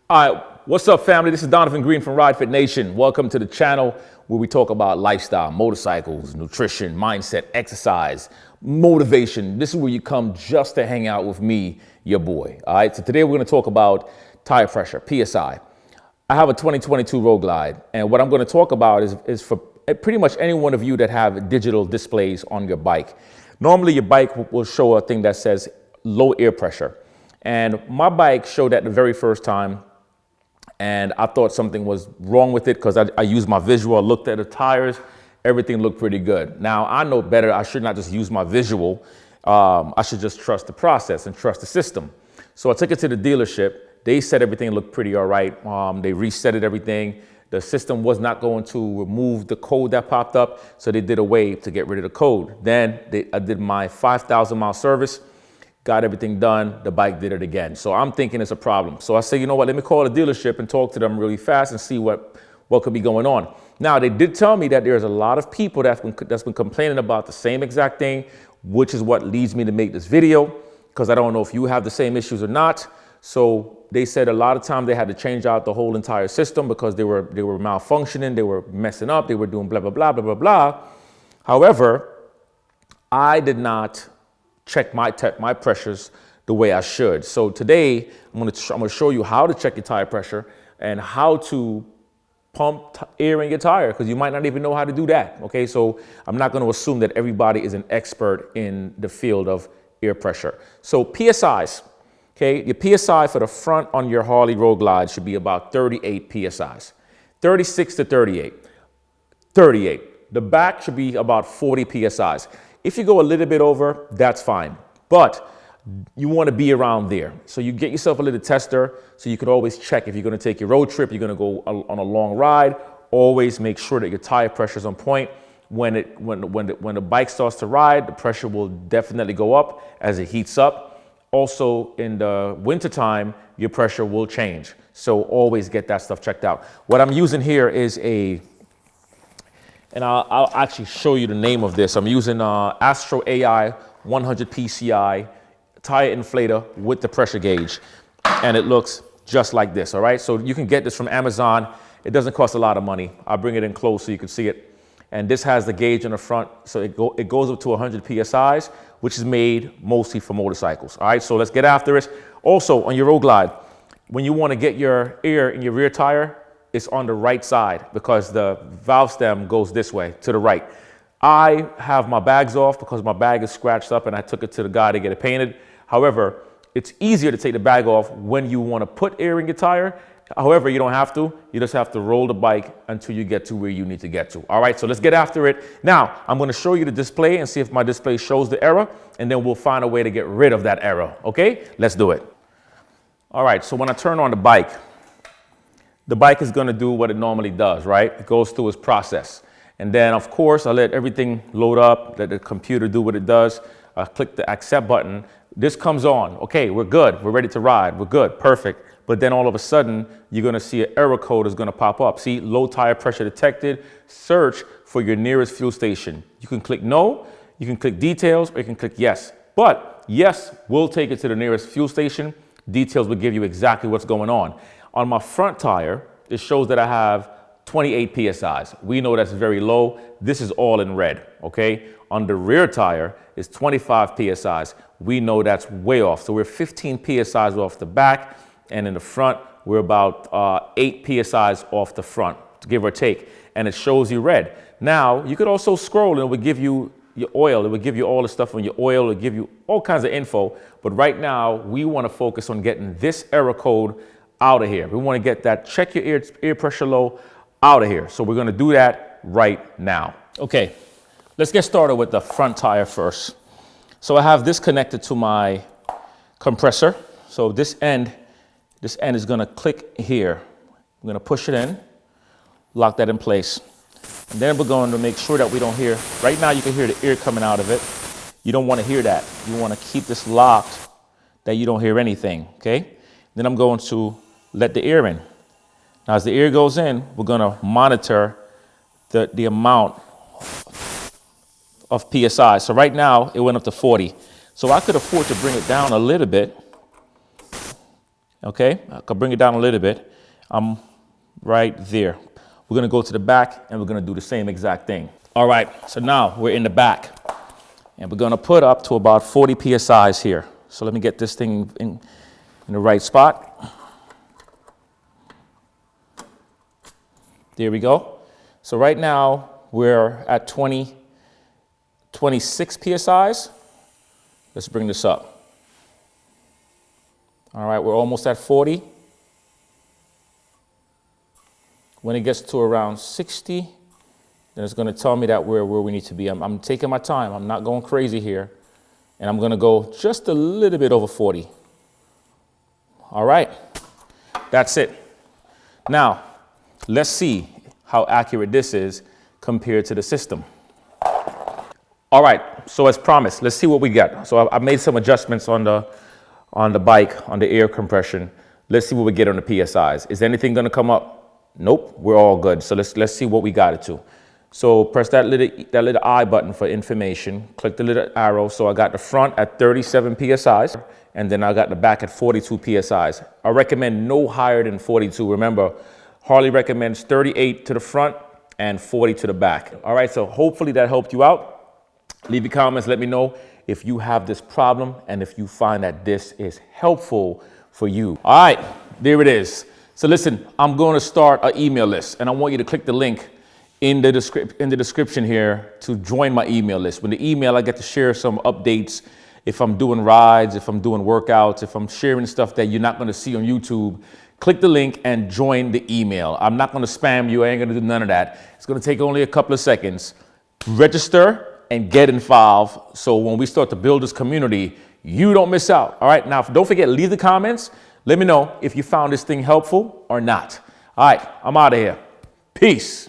All right, what's up, family? This is Donovan Green from Ride Fit Nation. Welcome to the channel where we talk about lifestyle, motorcycles, nutrition, mindset, exercise, motivation. This is where you come just to hang out with me, your boy. All right, so today we're going to talk about tire pressure, PSI. I have a 2022 Road Glide, and what I'm going to talk about is for pretty much any one of you that have digital displays on your bike. Normally, your bike will show a thing that says low air pressure, and my bike showed that the very first time. And I thought something was wrong with it because I used my visual, I looked at the tires, everything looked pretty good. Now, I know better. I should not just use my visual. I should just trust the process and trust the system. So I took it to the dealership. They said everything looked pretty all right. They reset everything. The system was not going to remove the code that popped up, so they did a way to get rid of the code. Then I did my 5,000 mile service. Got everything done, the bike did it again. So I'm thinking it's a problem. So I say, you know what, let me call the dealership and talk to them really fast and see what could be going on. Now, they did tell me that there's a lot of people that's been complaining about the same exact thing, which is what leads me to make this video, because I don't know if you have the same issues or not. So they said a lot of times they had to change out the whole entire system because they were malfunctioning, they were messing up, they were doing blah, blah, blah, blah, blah, blah. However, I did not check my pressures the way I should. So today, I'm gonna show you how to check your tire pressure and how to pump air in your tire, because you might not even know how to do that, okay? So I'm not gonna assume that everybody is an expert in the field of air pressure. So PSIs, okay? Your PSI for the front on your Harley Road Glide should be about 38 PSIs, 36 to 38, 38. The back should be about 40 PSIs. If you go a little bit over, that's fine, but you want to be around there. So you get yourself a little tester so you can always check if you're going to take your road trip, you're going to go on a long ride, always make sure that your tire pressure is on point. When the bike starts to ride, the pressure will definitely go up as it heats up. Also, in the wintertime, your pressure will change. So always get that stuff checked out. What I'm using here is and I'll actually show you the name of this. I'm using Astro AI 100 PCI tire inflator with the pressure gauge. And it looks just like this, all right? So you can get this from Amazon. It doesn't cost a lot of money. I'll bring it in close so you can see it. And this has the gauge in the front. So it goes up to 100 PSIs, which is made mostly for motorcycles, all right? So let's get after it. Also, on your Road Glide, when you want to get your air in your rear tire, it's on the right side because the valve stem goes this way to the right. I have my bags off because my bag is scratched up and I took it to the guy to get it painted. However, it's easier to take the bag off when you want to put air in your tire. However, you don't have to. You just have to roll the bike until you get to where you need to get to. All right, so let's get after it. Now, I'm going to show you the display and see if my display shows the error, and then we'll find a way to get rid of that error. Okay, let's do it. All right, so when I turn on the bike is going to do what it normally does, right? It goes through its process. And then, of course, I let everything load up, let the computer do what it does. I click the accept button. This comes on. Okay, we're good. We're ready to ride. We're good. Perfect. But then all of a sudden, you're going to see an error code is going to pop up. See, low tire pressure detected. Search for your nearest fuel station. You can click no, you can click details, or you can click yes. But yes will take it to the nearest fuel station. Details will give you exactly what's going on. On my front tire, it shows that I have 28 PSIs. We know that's very low. This is all in red, okay? On the rear tire, it's 25 PSIs. We know that's way off. So we're 15 PSIs off the back, and in the front, we're about 8 PSIs off the front, give or take, and it shows you red. Now, you could also scroll and it would give you your oil. It would give you all the stuff on your oil. It would give you all kinds of info. But right now, we want to focus on getting this error code out of here. We want to get that check your air pressure low out of here. So we're going to do that right now. Okay, let's get started with the front tire first. So I have this connected to my compressor. So this end is going to click here. I'm going to push it in, lock that in place. And then we're going to make sure that we don't hear, right now you can hear the air coming out of it. You don't want to hear that. You want to keep this locked that you don't hear anything, okay? Then I'm going to let the air in. Now, as the air goes in, we're going to monitor the amount of PSI. So right now, it went up to 40. So I could afford to bring it down a little bit. Okay, I can bring it down a little bit. I'm right there. We're gonna go to the back and we're gonna do the same exact thing. All right, so now we're in the back and we're gonna put up to about 40 PSIs here. So let me get this thing in the right spot. There we go. So right now we're at 26 PSIs. Let's bring this up. All right, we're almost at 40. When it gets to around 60, then it's going to tell me that we're where we need to be. I'm taking my time. I'm not going crazy here. And I'm going to go just a little bit over 40. All right, that's it. Now, let's see how accurate this is compared to the system. All right, so as promised, let's see what we got. So I made some adjustments on the bike, on the air compression. Let's see what we get on the PSIs. Is anything gonna come up? Nope, we're all good. So let's see what we got it to. So press that little I button for information. Click the little arrow. So I got the front at 37 PSIs, and then I got the back at 42 PSIs. I recommend no higher than 42. Remember, Harley recommends 38 to the front and 40 to the back. All right, so hopefully that helped you out. Leave your comments, let me know if you have this problem and if you find that this is helpful for you. All right, there it is. So listen, I'm going to start an email list, and I want you to click the link in the description here to join my email list. With the email, I get to share some updates. If I'm doing rides, if I'm doing workouts, if I'm sharing stuff that you're not going to see on YouTube, click the link and join the email. I'm not going to spam you. I ain't going to do none of that. It's going to take only a couple of seconds. Register and get involved, so when we start to build this community, you don't miss out. All right, now don't forget, leave the comments. Let me know if you found this thing helpful or not. All right, I'm out of here. Peace.